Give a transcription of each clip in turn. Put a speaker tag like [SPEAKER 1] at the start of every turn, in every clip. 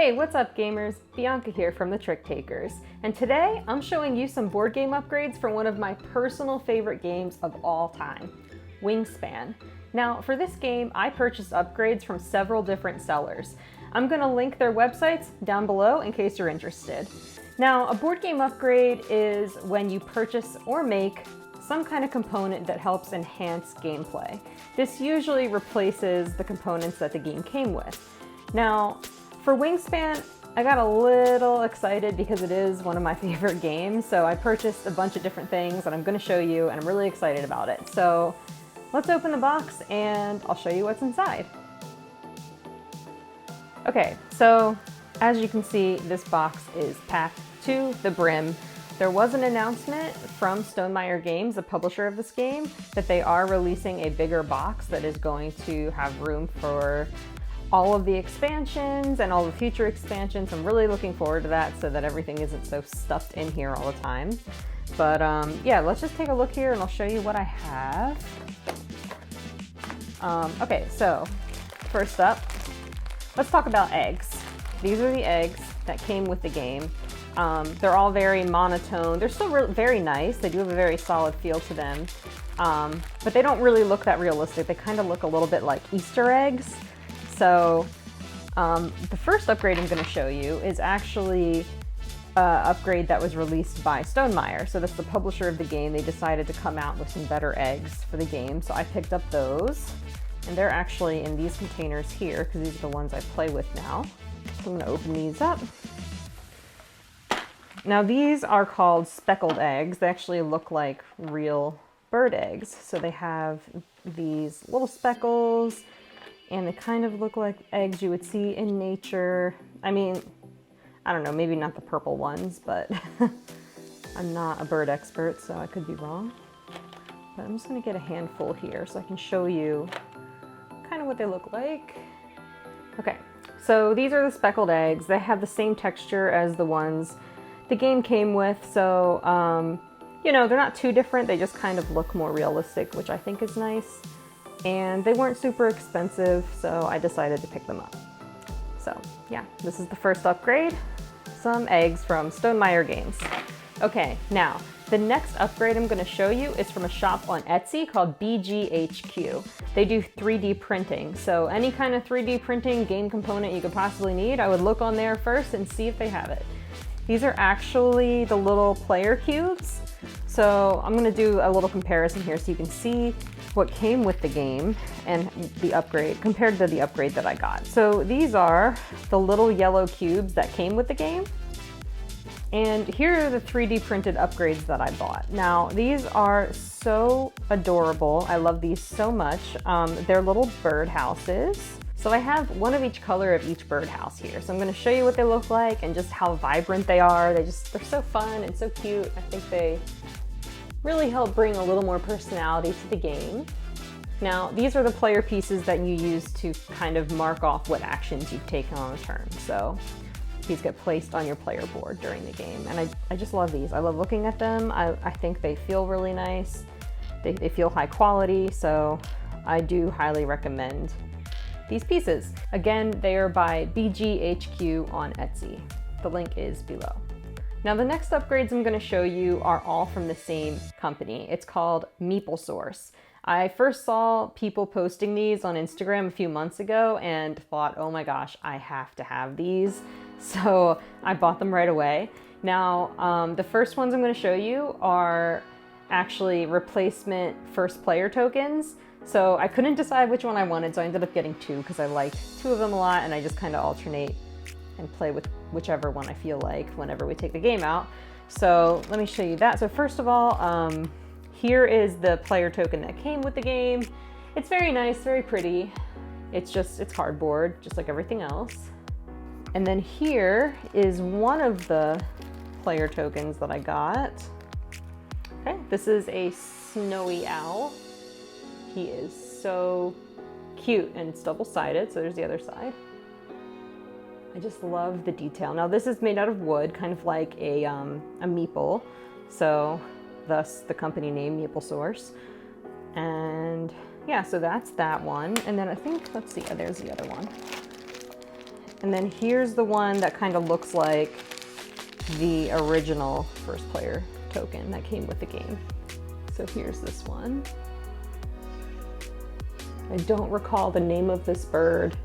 [SPEAKER 1] Hey, what's up gamers? Bianca here from the Tricktakers, and today I'm showing you some board game upgrades for one of my personal favorite games of all time, Wingspan. Now, for this game, I purchased upgrades from several different sellers. I'm going to link their websites down below in case you're interested. Now, a board game upgrade is when you purchase or make some kind of component that helps enhance gameplay. This usually replaces the components that the game came with. Now, for Wingspan, I got a little excited because it is one of my favorite games, so I purchased a bunch of different things that I'm going to show you, and I'm really excited about it. So let's open the box and I'll show you what's inside. Okay, so as you can see, this box is packed to the brim. There was an announcement from Stonemaier Games, the publisher of this game, that they are releasing a bigger box that is going to have room for all of the expansions and all the future expansions. I'm really looking forward to that so that everything isn't so stuffed in here all the time. But yeah, let's just take a look here and I'll show you what I have. Okay, so first up, let's talk about eggs. These are the eggs that came with the game. They're all very monotone. They're still very nice. They do have a very solid feel to them, but they don't really look that realistic. They kind of look a little bit like Easter eggs. So the first upgrade I'm going to show you is actually an upgrade that was released by Stonemaier. So that's the publisher of the game. They decided to come out with some better eggs for the game. So I picked up those, and they're actually in these containers here because these are the ones I play with now. So I'm going to open these up. Now these are called Speckled Eggs. They actually look like real bird eggs. So they have these little speckles, and they kind of look like eggs you would see in nature. I mean, I don't know, maybe not the purple ones, but I'm not a bird expert, so I could be wrong. But I'm just gonna get a handful here so I can show you kind of what they look like. Okay, so these are the speckled eggs. They have the same texture as the ones the game came with, so you know, they're not too different. They just kind of look more realistic, which I think is nice. And they weren't super expensive, so I decided to pick them up. So yeah, this is the first upgrade. Some eggs from Stonemaier Games. Okay, now the next upgrade I'm going to show you is from a shop on Etsy called BGHQ. They do 3D printing, so any kind of 3D printing game component you could possibly need, I would look on there first and see if they have it. These are actually the little player cubes. So I'm going to do a little comparison here so you can see what came with the game and the upgrade compared to the upgrade that I got. So these are the little yellow cubes that came with the game. And here are the 3D printed upgrades that I bought. Now, these are so adorable. I love these so much. They're little birdhouses. So I have one of each color of each birdhouse here. So I'm gonna show you what they look like and just how vibrant they are. They're so fun and so cute. I think they really help bring a little more personality to the game. Now, these are the player pieces that you use to kind of mark off what actions you've taken on a turn. So these get placed on your player board during the game. And I just love these. I love looking at them. I think they feel really nice. They feel high quality, so I do highly recommend these pieces. Again, they are by BGHQ on Etsy. The link is below. Now the next upgrades I'm going to show you are all from the same company. It's called Meeple Source. I first saw people posting these on Instagram a few months ago and thought, oh my gosh, I have to have these. So I bought them right away. Now the first ones I'm going to show you are actually replacement first player tokens. So I couldn't decide which one I wanted, so I ended up getting two because I liked two of them a lot, and I just kind of alternate and play with whichever one I feel like whenever we take the game out. So let me show you that. So first of all, here is the player token that came with the game. It's very nice, very pretty. It's cardboard, just like everything else. And then here is one of the player tokens that I got. Okay, this is a snowy owl. He is so cute, and it's double-sided, so there's the other side. I just love the detail. Now this is made out of wood, kind of like a meeple, so thus the company name Meeple Source. And yeah, so that's that one. And then I think, let's see, there's the other one. And then here's the one that kind of looks like the original first player token that came with the game. So here's this one. I don't recall the name of this bird,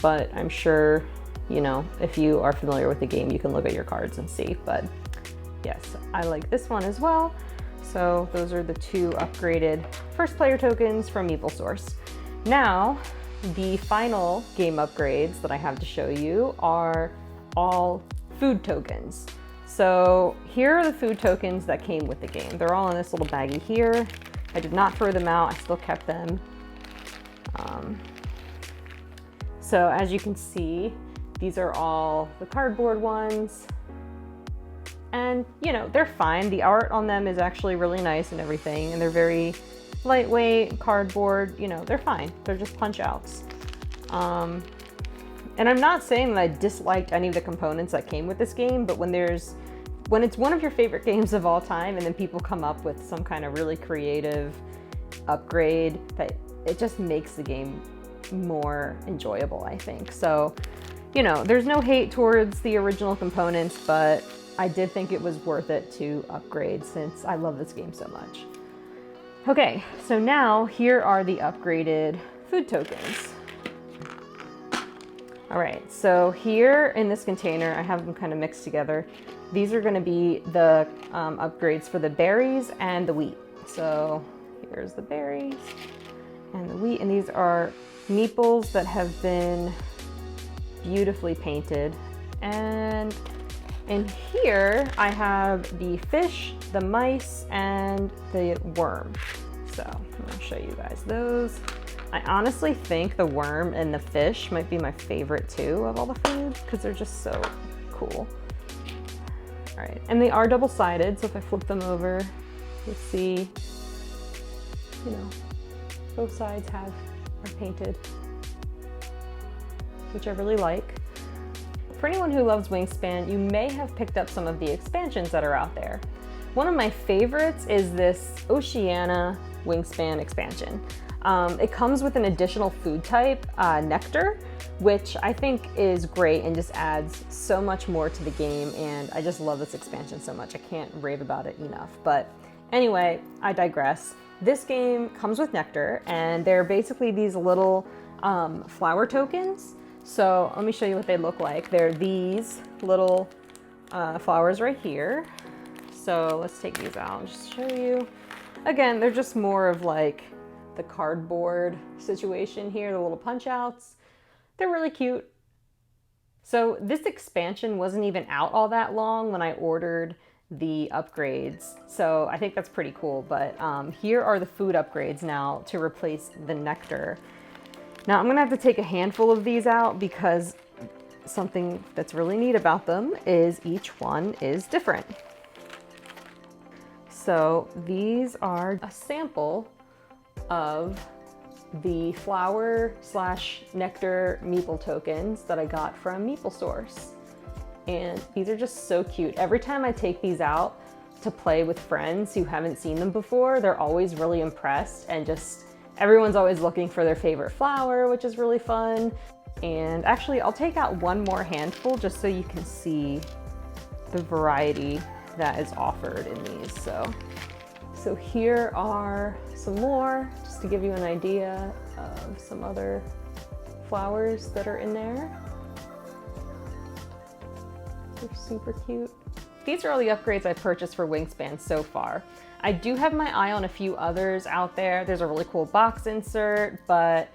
[SPEAKER 1] but I'm sure, you know, if you are familiar with the game, you can look at your cards and see. But yes, I like this one as well. So those are the two upgraded first player tokens from Meeple Source. Now, the final game upgrades that I have to show you are all food tokens. So here are the food tokens that came with the game. They're all in this little baggie here. I did not throw them out, I still kept them. So as you can see, these are all the cardboard ones. And you know, they're fine. The art on them is actually really nice and everything, and they're very lightweight, cardboard, you know, they're fine. They're just punch outs. And I'm not saying that I disliked any of the components that came with this game, but when it's one of your favorite games of all time and then people come up with some kind of really creative upgrade, that it just makes the game more enjoyable, I think. So, you know, there's no hate towards the original components, but I did think it was worth it to upgrade since I love this game so much. Okay, so now here are the upgraded food tokens. All right, so here in this container, I have them kind of mixed together. These are gonna be the upgrades for the berries and the wheat. So here's the berries and the wheat, and these are meeples that have been beautifully painted. And in here, I have the fish, the mice, and the worm. So I'm gonna show you guys those. I honestly think the worm and the fish might be my favorite too of all the foods because they're just so cool. All right, and they are double-sided, so if I flip them over, you'll see, you know, both sides are painted, which I really like. For anyone who loves Wingspan, you may have picked up some of the expansions that are out there. One of my favorites is this Oceana Wingspan expansion. It comes with an additional food type, nectar, which I think is great and just adds so much more to the game, and I just love this expansion so much. I can't rave about it enough. But anyway, I digress. This game comes with nectar, and they're basically these little flower tokens. So let me show you what they look like. They're these little flowers right here. So let's take these out and just show you. Again, they're just more of like the cardboard situation here, the little punch outs. They're really cute. So this expansion wasn't even out all that long when I ordered the upgrades. So I think that's pretty cool. But here are the food upgrades now to replace the nectar. Now I'm gonna have to take a handful of these out because something that's really neat about them is each one is different. So these are a sample of the flower / nectar meeple tokens that I got from Meeple Source. And these are just so cute. Every time I take these out to play with friends who haven't seen them before, they're always really impressed, and just everyone's always looking for their favorite flower, which is really fun. And actually, I'll take out one more handful just so you can see the variety that is offered in these. So here are some more, just to give you an idea of some other flowers that are in there. They're super cute. These are all the upgrades I purchased for Wingspan so far. I do have my eye on a few others out there. There's a really cool box insert, but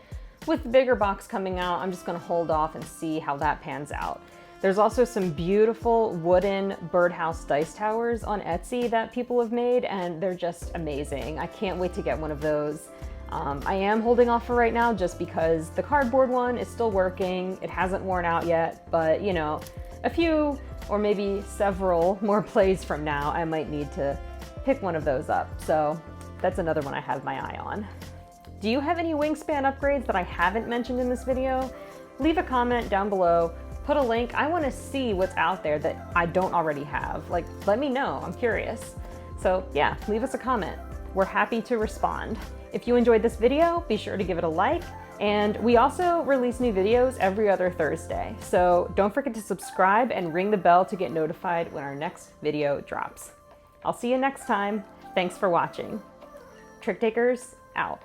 [SPEAKER 1] with the bigger box coming out, I'm just gonna hold off and see how that pans out. There's also some beautiful wooden Birdhouse dice towers on Etsy that people have made, and they're just amazing. I can't wait to get one of those. I am holding off for right now just because the cardboard one is still working. It hasn't worn out yet, but you know, a few or maybe several more plays from now, I might need to pick one of those up. So that's another one I have my eye on. Do you have any Wingspan upgrades that I haven't mentioned in this video? Leave a comment down below. Put a link. I want to see what's out there that I don't already have. Like, let me know. I'm curious. So yeah, leave us a comment. We're happy to respond. If you enjoyed this video, be sure to give it a like. And we also release new videos every other Thursday. So don't forget to subscribe and ring the bell to get notified when our next video drops. I'll see you next time. Thanks for watching. Trick takers out.